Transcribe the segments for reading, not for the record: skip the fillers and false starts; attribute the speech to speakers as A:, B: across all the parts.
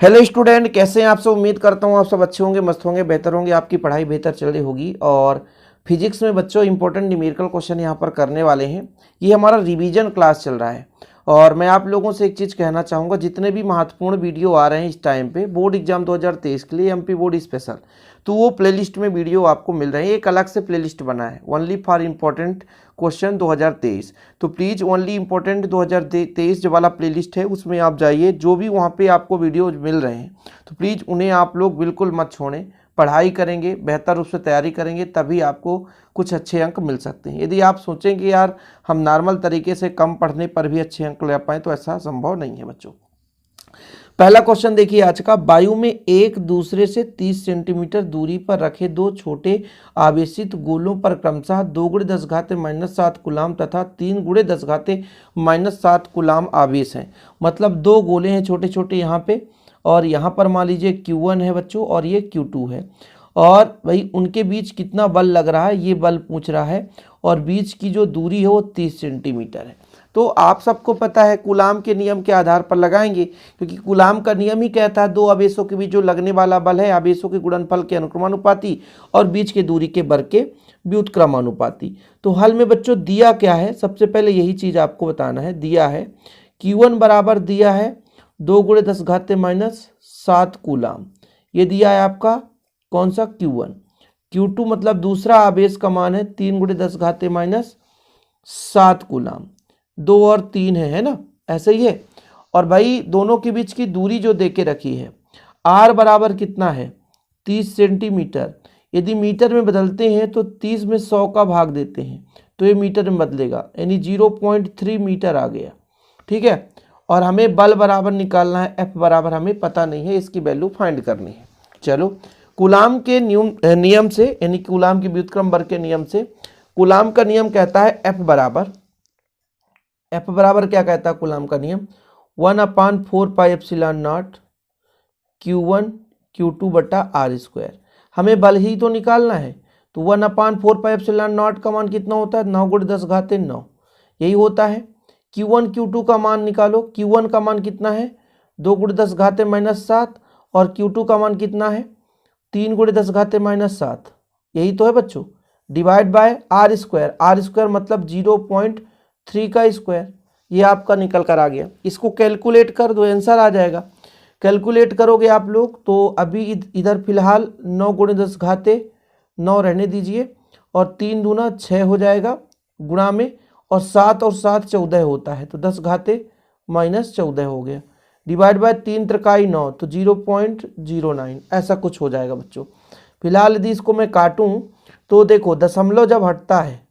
A: Hello student, कैसे हैं आप सब। उम्मीद करता हूँ आप सब अच्छे होंगे, मस्त होंगे, बेहतर होंगे, आपकी पढ़ाई बेहतर चल रही होगी। और फिजिक्स में बच्चों इंपॉर्टेंट न्यूमेरिकल क्वेश्चन यहाँ पर करने वाले हैं। ये हमारा रिवीजन क्लास चल रहा है और मैं आप लोगों से एक चीज़ कहना चाहूँगा, जितने भी महत्वपूर्ण वीडियो आ रहे हैं इस टाइम पे बोर्ड एग्जाम 2023 के लिए एमपी बोर्ड स्पेशल, तो वो प्लेलिस्ट में वीडियो आपको मिल रहे हैं। एक अलग से प्लेलिस्ट बना है ओनली फॉर इम्पोर्टेंट क्वेश्चन 2023। तो प्लीज़ ओनली इम्पोर्टेंट 2023 जो वाला प्लेलिस्ट है उसमें आप जाइए, जो भी वहाँ पे आपको वीडियो मिल रहे हैं तो प्लीज़ उन्हें आप लोग बिल्कुल मत छोड़ें। पढ़ाई करेंगे, बेहतर रूप से तैयारी करेंगे, तभी आपको कुछ अच्छे अंक मिल सकते हैं। यदि आप सोचें कि यार हम नॉर्मल तरीके से कम पढ़ने पर भी अच्छे अंक ले पाएँ, तो ऐसा संभव नहीं है बच्चों। पहला क्वेश्चन देखिए आज का। वायु में एक दूसरे से 30 सेंटीमीटर दूरी पर रखे दो छोटे आवेशित गोलों पर क्रमशः 2 × 10⁻⁷ कूलाम तथा 3 × 10⁻⁷ कूलाम आवेश हैं। मतलब दो गोले हैं छोटे छोटे यहाँ पे, और यहाँ पर मान लीजिए Q1 है बच्चों और ये Q2 है, और भाई उनके बीच कितना बल लग रहा है ये बल पूछ रहा है, और बीच की जो दूरी है वो 30 सेंटीमीटर है। तो आप सबको पता है कूलाम के नियम के आधार पर लगाएंगे, क्योंकि कूलाम का नियम ही कहता है दो आवेशों के बीच जो लगने वाला बल है आवेशों के गुणनफल के अनुक्रमानुपाती और बीच के दूरी के वर्ग के व्युत्क्रमानुपाती। तो हल में बच्चों दिया क्या है, सबसे पहले यही चीज़ आपको बताना है। दिया है Q1 बराबर दिया है 2 × 10⁻⁷ कूलाम, ये दिया है आपका कौन सा Q1। Q2 मतलब दूसरा आवेश का मान है 3 × 10⁻⁷ कूलाम, 2 और 3 है ना, ऐसे ही है। और भाई दोनों के बीच की दूरी जो दे के रखी है R बराबर कितना है 30 सेंटीमीटर। यदि मीटर में बदलते हैं तो 30 में 100 का भाग देते हैं तो ये मीटर में बदलेगा, यानी 0.3 मीटर आ गया। ठीक है, और हमें बल बराबर निकालना है, F बराबर हमें पता नहीं है, इसकी वैल्यू फाइंड करनी है। चलो, कूलाम के नियम से, यानी कूलाम के व्युत्क्रम वर्ग के नियम से, कूलाम का नियम कहता है F बराबर क्या कहता है कूलाम का नियम, 1/4πε0 Q1 Q2 बटा R²। हमें बल ही तो निकालना है, तो 1/4πε0 का मान कितना होता है 9 × 10⁻⁹ यही होता है। Q1 Q2 का मान निकालो, Q1 का मान कितना है 2 × 10⁻⁷ और Q2 का मान कितना है 3 × 10⁻⁷, यही तो है बच्चों। डिवाइड बाय R² मतलब 0.3 का स्क्वायर, ये आपका निकल कर आ गया। इसको कैलकुलेट कर दो, आंसर आ जाएगा। कैलकुलेट करोगे आप लोग तो अभी इधर फिलहाल 9 × 10⁻⁹ रहने दीजिए, और 3 दूना 6 हो जाएगा गुणा में, और 7 और 7 14 होता है, तो 10⁻⁻14 हो गया। डिवाइड बाय 3 × 9 तो 0.09 ऐसा कुछ हो जाएगा बच्चों। फिलहाल यदि इसको मैं काटूं तो देखो दशमलव जब हटता है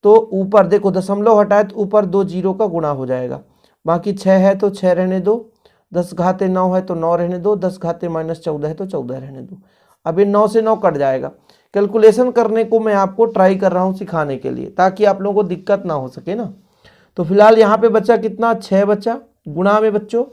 A: तो ऊपर देखो दशमलव हटाए तो ऊपर 2 जीरो का गुणा हो जाएगा। बाकी 6 है तो 6 रहने दो, 10⁻⁹ है तो 9 रहने दो, 10⁻⁻14 है तो 14 रहने दो। अब ये 9 से 9 कट जाएगा। कैलकुलेशन करने को मैं आपको ट्राई कर रहा हूँ सिखाने के लिए, ताकि आप लोगों को दिक्कत ना हो सके ना। तो फिलहाल यहाँ पे बचा कितना 6 बचा, गुणा में बच्चों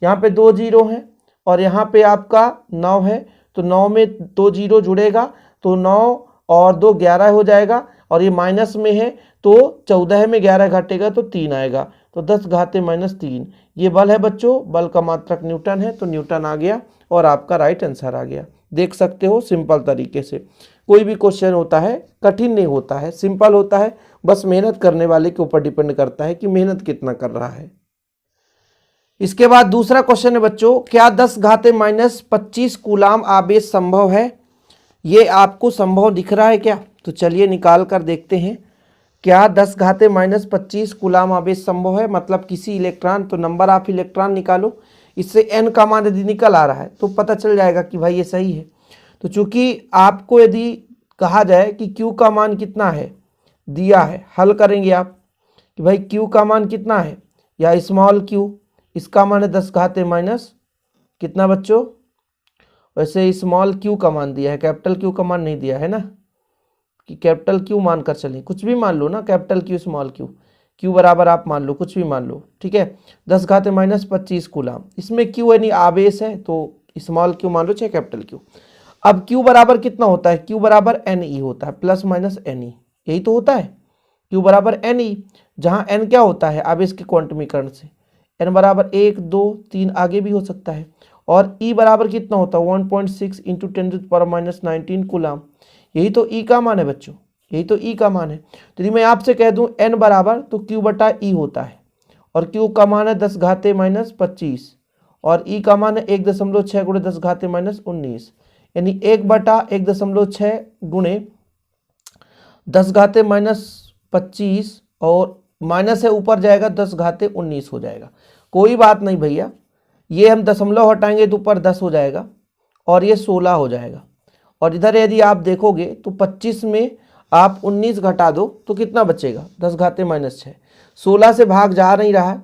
A: यहाँ पे 2 जीरो हैं और यहाँ पे आपका 9 है, तो 9 में 2 जीरो जुड़ेगा तो 9 और 2 11 हो जाएगा, और ये माइनस में है तो 14 में 11 घटेगा तो 3 आएगा, तो 10⁻⁻3 ये बल है बच्चों। बल का मात्रक न्यूटन है, तो न्यूटन आ गया और आपका राइट आंसर आ गया। देख सकते हो सिंपल तरीके से कोई भी क्वेश्चन होता है, कठिन नहीं होता है, सिंपल होता है। बस मेहनत करने वाले के ऊपर डिपेंड करता है कि मेहनत कितना कर रहा है। इसके बाद दूसरा क्वेश्चन है बच्चों, क्या 10⁻⁻25 कूलाम आवेश संभव है। ये आपको संभव दिख रहा है क्या, तो चलिए निकाल कर देखते हैं। क्या 10⁻⁻25 कूलाम आवेश संभव है, मतलब किसी इलेक्ट्रॉन, तो नंबर ऑफ इलेक्ट्रॉन निकालो। इससे n का मान यदि निकल आ रहा है तो पता चल जाएगा कि भाई ये सही है। तो चूंकि आपको यदि कहा जाए कि Q का मान कितना है दिया है, हल करेंगे आप कि भाई Q का मान कितना है, या स्मॉल q, इसका मान है 10⁻⁻ कितना बच्चों, वैसे स्मॉल q का मान दिया है, कैपिटल Q का मान नहीं दिया है ना, कि कैपिटल Q मान कर चलें, कुछ भी मान लो ना, capital Q small q, Q बराबर आप मान लो, कुछ भी मान लो, ठीक है। 10⁻⁻25 कूलाम, इसमें Q यानी आवेश है तो स्मॉल q मान लो चाहे कैपिटल Q। अब Q बराबर कितना होता है, Q बराबर NE होता है, ±NE, यही तो होता है। Q बराबर NE, जहाँ N क्या होता है आवेश के क्वांटमीकरण से, N बराबर 1 2 3 आगे भी हो सकता है, और E बराबर कितना होता है 1.6 इंटू 10⁻⁻19 कूलाम। यही तो E का मान है बच्चों, यही तो E का मान है। तो यदि मैं आपसे कह दूं N बराबर तो Q बटा E होता है, और Q का मान है 10⁻−25 और E का मान है 1.6 गुणे 10⁻−19, यानी 1/1.6 गुणे 10⁻−25 और माइनस है ऊपर जाएगा 10⁻19 हो जाएगा। कोई बात नहीं भैया, ये हम दशमलव हटाएंगे तो ऊपर 10 हो जाएगा और ये 16 हो जाएगा। और इधर यदि आप देखोगे तो 25 में आप 19 घटा दो तो कितना बचेगा 10⁻−6। 16 से भाग जा नहीं रहा है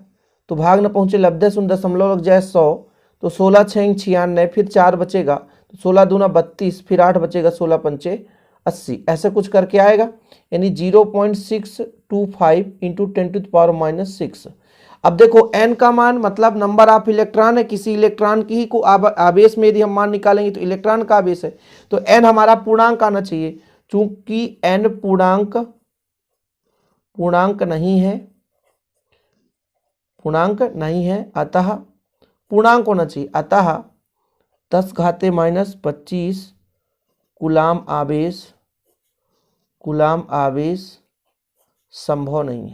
A: तो भाग न पहुँचे, लब्धे शून्य दशमलव लग जाए 100, तो 16 6 96, फिर 4 बचेगा तो 16 दूना 32, फिर 8 बचेगा 16 पंचे 80, ऐसे कुछ करके आएगा, यानी 0.625 इंटू 10⁻⁻6। अब देखो n का मान मतलब नंबर ऑफ इलेक्ट्रॉन है, किसी इलेक्ट्रॉन की ही को आवेश में यदि हम मान निकालेंगे तो इलेक्ट्रॉन का आवेश है, तो n हमारा पूर्णांक आना चाहिए। चूंकि n पूर्णांक नहीं है, अतः पूर्णांक होना चाहिए, अतः 10⁻−25 कूलाम आवेश संभव नहीं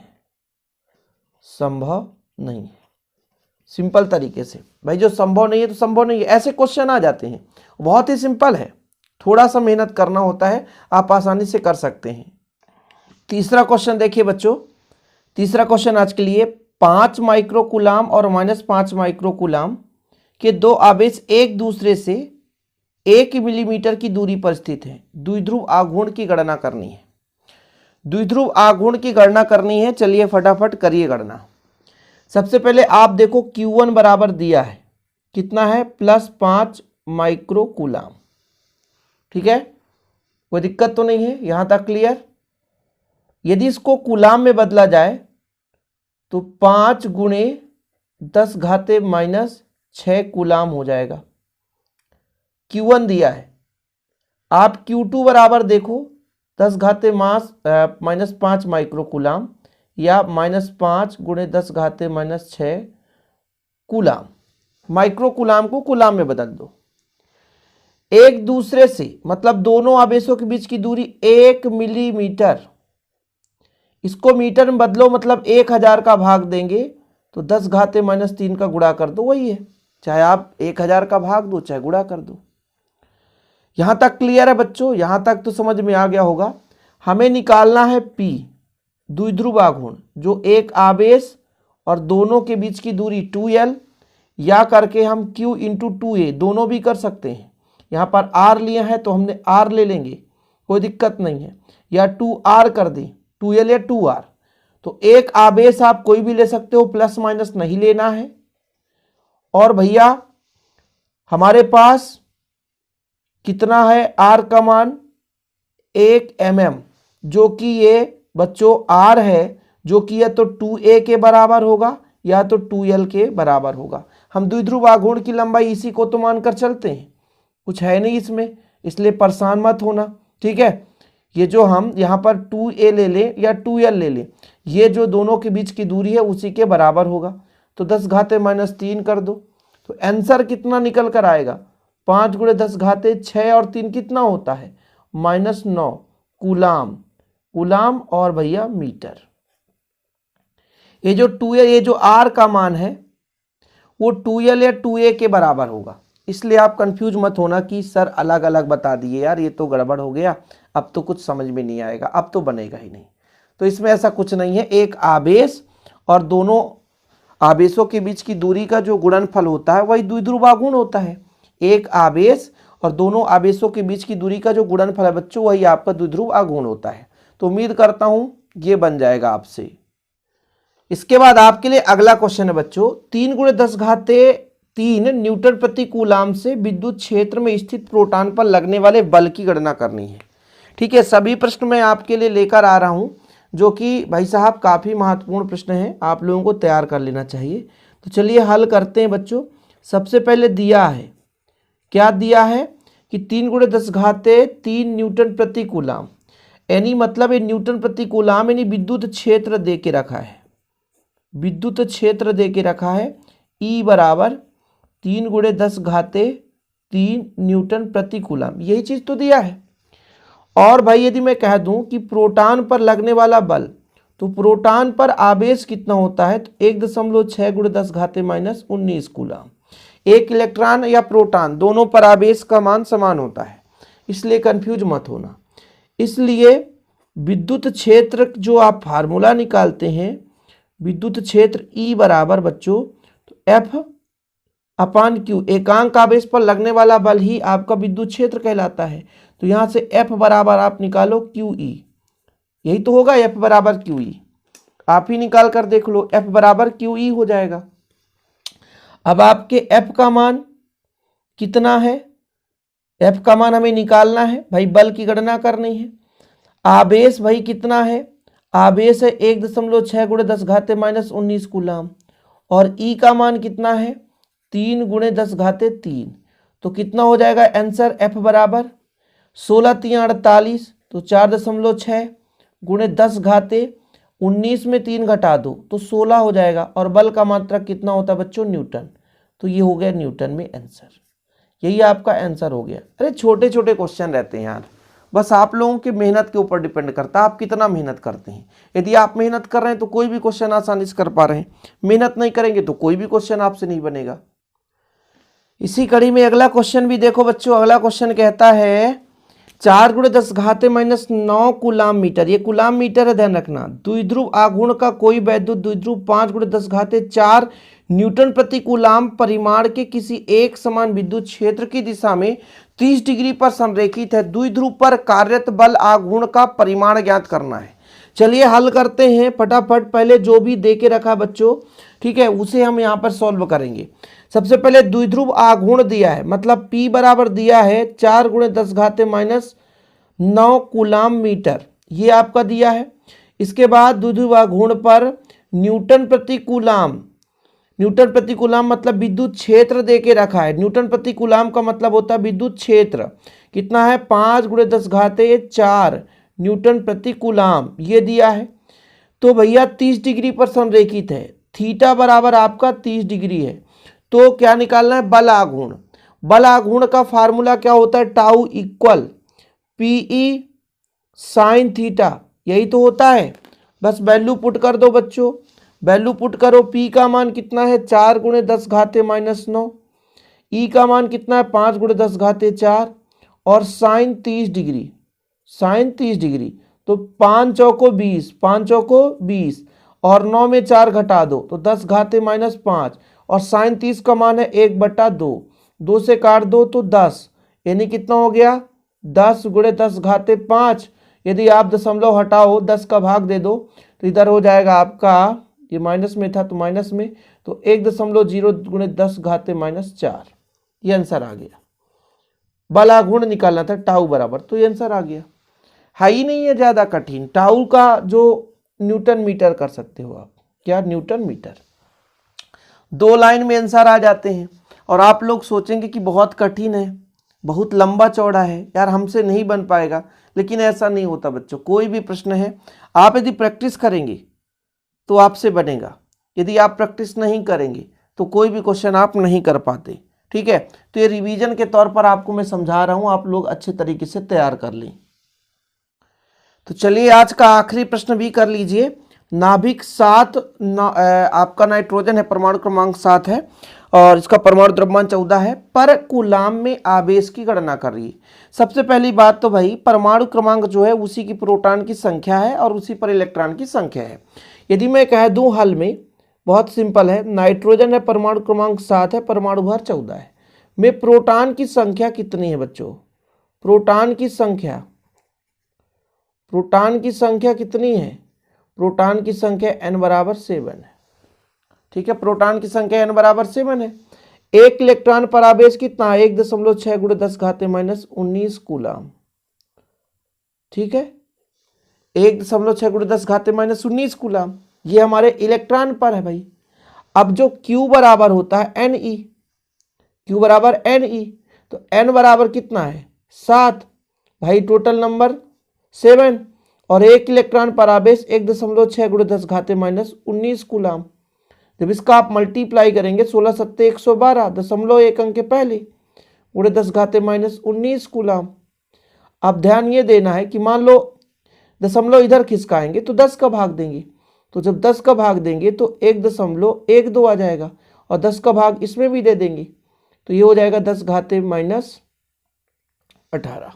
A: है। सिंपल तरीके से भाई, जो संभव नहीं है तो संभव नहीं है, ऐसे क्वेश्चन आ जाते हैं। बहुत ही सिंपल है, थोड़ा सा मेहनत करना होता है, आप आसानी से कर सकते हैं। तीसरा क्वेश्चन देखिए बच्चों, तीसरा क्वेश्चन आज के लिए 5 माइक्रोकूलाम और -5 माइक्रोकूलाम के दो आवेश एक दूसरे से 1 मिलीमीटर की दूरी पर स्थित है। द्विध्रुव आघूर्ण की गणना करनी है। चलिए फटाफट करिए गणना। सबसे पहले आप देखो Q1 बराबर दिया है, कितना है +5 माइक्रोकूलाम। ठीक है, कोई दिक्कत तो नहीं है, यहां तक क्लियर। यदि इसको कूलाम में बदला जाए तो 5 गुणे 10⁻⁻6 कूलाम हो जाएगा। Q1 दिया है, आप Q2 बराबर देखो 10⁻⁻5 माइक्रोकूलाम या -5 गुणे 10⁻⁻6 कूलाम। माइक्रोकूलाम को कूलाम में बदल दो। एक दूसरे से मतलब दोनों आवेशों के बीच की दूरी 1 मिलीमीटर, इसको मीटर में बदलो मतलब 1000 का भाग देंगे तो 10⁻−3 का गुणा कर दो, वही है। चाहे आप 1000 का भाग दो चाहे गुणा कर दो। यहां तक क्लियर है बच्चों, यहां तक तो समझ में आ गया होगा। हमें निकालना है P, द्विध्रुव आघूर्ण, जो एक आवेश और दोनों के बीच की दूरी 2L, या करके हम Q इंटू 2A दोनों भी कर सकते हैं। यहाँ पर R लिया है तो हमने R ले लेंगे, कोई दिक्कत नहीं है, या 2R कर दें, 2L या 2R। तो एक आवेश आप कोई भी ले सकते हो, प्लस माइनस नहीं लेना है। और भैया हमारे पास कितना है R का मान 1 mm, जो कि ये बच्चों R है, जो कि या तो 2A के बराबर होगा या तो 2L के बराबर होगा। हम द्विध्रुव आघूर्ण की लंबाई इसी को तो मानकर चलते हैं, कुछ है नहीं इसमें, इसलिए परेशान मत होना। ठीक है, ये जो हम यहाँ पर 2A ले लें या 2L ले लें, ये जो दोनों के बीच की दूरी है उसी के बराबर होगा। तो 10⁻⁻3 कर दो, तो आंसर कितना निकल कर आएगा 5 गुणे 10⁻6 और 3 कितना होता है -9 कूलाम और भैया मीटर। ये जो 2A, ये जो R का मान है वो 2L या 2A के बराबर होगा। इसलिए आप कंफ्यूज मत होना कि सर अलग अलग बता दिए यार, ये तो गड़बड़ हो गया, अब तो कुछ समझ में नहीं आएगा, अब तो बनेगा ही नहीं। तो इसमें ऐसा कुछ नहीं है। एक आवेश और दोनों आवेशों के बीच की दूरी का जो गुणनफल होता है वही द्विध्रुव आघूर्ण होता है। एक आवेश और दोनों आवेशों के बीच की दूरी का जो गुणनफल है बच्चों, वही आपका द्विध्रुव आघूर्ण होता है। तो उम्मीद करता हूं ये बन जाएगा आपसे। इसके बाद आपके लिए अगला क्वेश्चन है बच्चों, 3 गुणे 10⁻³ न्यूटन प्रति कूलाम से विद्युत क्षेत्र में स्थित प्रोटॉन पर लगने वाले बल की गणना करनी है। ठीक है, सभी प्रश्न मैं आपके लिए लेकर आ रहा हूं, जो कि भाई साहब काफ़ी महत्वपूर्ण प्रश्न है, आप लोगों को तैयार कर लेना चाहिए। तो चलिए हल करते हैं बच्चों। सबसे पहले दिया है, क्या दिया है कि 3 गुणे 10⁻³ न्यूटन प्रति कूलाम, यानी मतलब ये न्यूटन प्रति कूलाम यानी विद्युत क्षेत्र दे के रखा है, विद्युत क्षेत्र दे के रखा है। E बराबर 3 गुणे 10 घाते 3 न्यूटन प्रति कूलम, यही चीज तो दिया है। और भाई यदि मैं कह दूं कि प्रोटॉन पर लगने वाला बल, तो प्रोटॉन पर आवेश कितना होता है, तो 1.6 गुणे 10 घाते -19 कूलम। एक इलेक्ट्रॉन या प्रोटॉन दोनों पर आवेश का मान समान होता है, इसलिए कंफ्यूज मत होना। इसलिए विद्युत क्षेत्र जो आप फार्मूला निकालते हैं, विद्युत क्षेत्र E बराबर बच्चों F अपान Q, एकांक आवेश पर लगने वाला बल ही आपका विद्युत क्षेत्र कहलाता है। तो यहां से F बराबर आप निकालो QE, यही तो होगा F बराबर QE, आप ही निकाल कर देख लो, F बराबर QE हो जाएगा। अब आपके F का मान कितना है, F का मान हमें निकालना है भाई, बल की गणना करनी है। आवेश भाई कितना है, आवेश है 1.6 गुणे 10 घाते -19 कूलम, और E का मान कितना है 3 गुणे 10 घाते 3। तो कितना हो जाएगा आंसर, F बराबर 16 3 48, तो 4.6 गुणे 10 घाते 19 में 3 घटा दो तो 16 हो जाएगा। और बल का मात्रक कितना होता है बच्चों, न्यूटन। तो ये हो गया न्यूटन में आंसर, यही आपका आंसर हो गया। अरे छोटे छोटे क्वेश्चन रहते हैं यार, बस आप लोगों की मेहनत के ऊपर डिपेंड करता है आप कितना मेहनत करते हैं। यदि आप मेहनत कर रहे हैं तो कोई भी क्वेश्चन आसानी से कर पा रहे हैं, मेहनत नहीं करेंगे तो कोई भी क्वेश्चन आपसे नहीं बनेगा। इसी कड़ी में अगला क्वेश्चन भी देखो बच्चों। अगला क्वेश्चन कहता है 4 गुणे 10 घाते -9 कूलाम मीटर, ये कूलाम मीटर है ध्यान रखना। द्विध्रुव आघूर्ण का कोई वैद्युत द्विध्रुव 5 गुणे 10 घाते 4 न्यूटन प्रति कूलाम परिमाण के किसी एक समान विद्युत क्षेत्र की दिशा में 30 डिग्री पर संरेखित है। द्विध्रुव पर कार्यरत बल आघूर्ण का परिमाण ज्ञात करना है। चलिए हल करते हैं फटाफट। पहले जो भी दे के रखा बच्चों, ठीक है, उसे हम यहाँ पर सॉल्व करेंगे। सबसे पहले द्विध्रुव आघूर्ण दिया है, मतलब P बराबर दिया है 4 गुणे 10 घाते -9 कूलाम मीटर, ये आपका दिया है। इसके बाद द्विध्रुव आघूर्ण पर न्यूटन प्रति कूलाम, न्यूटन प्रति कूलाम मतलब विद्युत क्षेत्र दे के रखा है। न्यूटन प्रति कूलाम का मतलब होता है विद्युत क्षेत्र, कितना है 5 गुणे 10 घाते 4 न्यूटन प्रति कूलाम, ये दिया है। तो भैया 30 डिग्री पर संरेखित है, थीटा बराबर आपका 30 डिग्री है। तो क्या निकालना है, बल आघूर्ण। बल आघूर्ण का फार्मूला क्या होता है, tau equal PE sine theta, यही तो होता है। बस वैल्यू पुट कर दो बच्चों, वैल्यू पुट करो। P का मान कितना है 4 गुणे 10 घाते -9, E का मान कितना है 5 गुणे 10 घाते 4, और साइन 30 डिग्री, साइन 30 डिग्री। तो 5 चौको 20, 5 चौको 20, और 9 में 4 घटा दो तो 10 घाते -5, और साइन 30 का मान है 1/2, 2 से काट दो तो 10, यानी कितना हो गया 10 गुणे 10 घाते 5। यदि आप दशमलव हटाओ 10 का भाग दे दो तो इधर हो जाएगा आपका, ये माइनस में था तो माइनस में, तो 1.0 गुणे 10 घाते -4, ये आंसर आ गया। बल आघूर्ण निकालना था टाउ बराबर, तो ये आंसर आ गया। है ही नहीं है ज्यादा कठिन, टाउ का जो न्यूटन मीटर कर सकते हो आप, क्या न्यूटन मीटर। 2 लाइन में आंसर आ जाते हैं। और आप लोग सोचेंगे कि बहुत कठिन है, बहुत लंबा चौड़ा है, यार हमसे नहीं बन पाएगा, लेकिन ऐसा नहीं होता बच्चों। कोई भी प्रश्न है आप यदि प्रैक्टिस करेंगे तो आपसे बनेगा, यदि आप प्रैक्टिस नहीं करेंगे तो कोई भी क्वेश्चन आप नहीं कर पाते, ठीक है। तो ये रिवीजन के तौर पर आपको मैं समझा रहा हूं, आप लोग अच्छे तरीके से तैयार कर लें। तो चलिए आज का आखिरी प्रश्न भी कर लीजिए। नाभिक 7 आपका नाइट्रोजन है, परमाणु क्रमांक 7 है, और इसका परमाणु द्रव्यमान 14 है, पर कूलाम में आवेश की गणना कर रही है। सबसे पहली बात तो भाई परमाणु क्रमांक जो है उसी की प्रोटॉन की संख्या है और उसी पर इलेक्ट्रॉन की संख्या है। यदि मैं कह दूं हल में, बहुत सिंपल है, नाइट्रोजन है परमाणु क्रमांक 7 है, परमाणु भार 14 है, में प्रोटॉन की संख्या कितनी है बच्चों, प्रोटॉन की संख्या, प्रोटॉन की संख्या कितनी है, प्रोटॉन की संख्या n बराबर 7 है, ठीक है। प्रोटॉन की संख्या n बराबर 7 है। एक इलेक्ट्रॉन पर आवेश कितना, 1.6 गुणे 10 घाते -19 कूलाम, ठीक है, 1.6 गुणे 10 घाते -19 कूलाम, ये हमारे इलेक्ट्रॉन पर है भाई। अब जो Q बराबर होता है Ne, Q बराबर Ne, तो n बराबर कितना है 7 भाई, टोटल नंबर 7, और एक इलेक्ट्रॉन पर आवेश 1.6 गुणे 10 घाते -19 कूलाम। जब इसका आप मल्टीप्लाई करेंगे 16 सत्ते 112 दशमलव एक अंक के पहले गुणे 10 घाते -19 कूलम। अब ध्यान ये देना है कि मान लो दशमलव इधर खिसकाएंगे तो 10 का भाग देंगे, तो जब 10 का भाग देंगे तो 1.12 आ जाएगा और 10 का भाग इसमें भी दे देंगे तो ये हो जाएगा 10 घाते -18,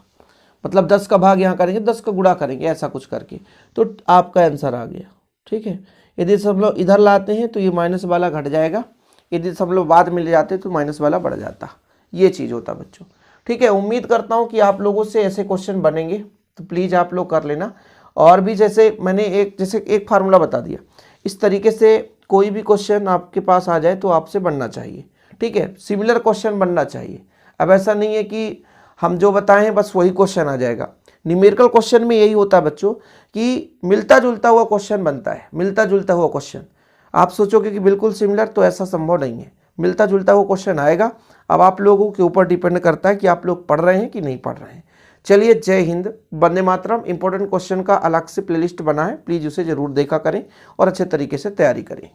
A: मतलब 10 का भाग यहाँ करेंगे 10 का गुणा करेंगे ऐसा कुछ करके, तो आपका आंसर आ गया। ठीक है, यदि दशमलव इधर लाते हैं तो ये माइनस वाला घट जाएगा, यदि दशमलव बाद में ले जाते तो माइनस वाला बढ़ जाता, ये चीज़ होता बच्चों। ठीक है, उम्मीद करता हूँ कि आप लोगों से ऐसे क्वेश्चन बनेंगे तो प्लीज़ आप लोग कर लेना। और भी जैसे मैंने एक फार्मूला बता दिया, इस तरीके से कोई भी क्वेश्चन आपके पास आ जाए तो आपसे बनना चाहिए। ठीक है, सिमिलर क्वेश्चन बनना चाहिए। अब ऐसा नहीं है कि हम जो बताएं बस वही क्वेश्चन आ जाएगा। न्यूमेरिकल क्वेश्चन में यही होता है बच्चों कि मिलता जुलता हुआ क्वेश्चन बनता है, मिलता जुलता हुआ क्वेश्चन। आप सोचोगे कि बिल्कुल सिमिलर, तो ऐसा संभव नहीं है, मिलता जुलता हुआ क्वेश्चन आएगा। अब आप लोगों के ऊपर डिपेंड करता है कि आप लोग पढ़ रहे हैं कि नहीं पढ़ रहे हैं। चलिए, जय हिंद, वंदे मातरम। इंपॉर्टेंट क्वेश्चन का अलग से प्लेलिस्ट बना है, प्लीज़ उसे ज़रूर देखा करें और अच्छे तरीके से तैयारी करें।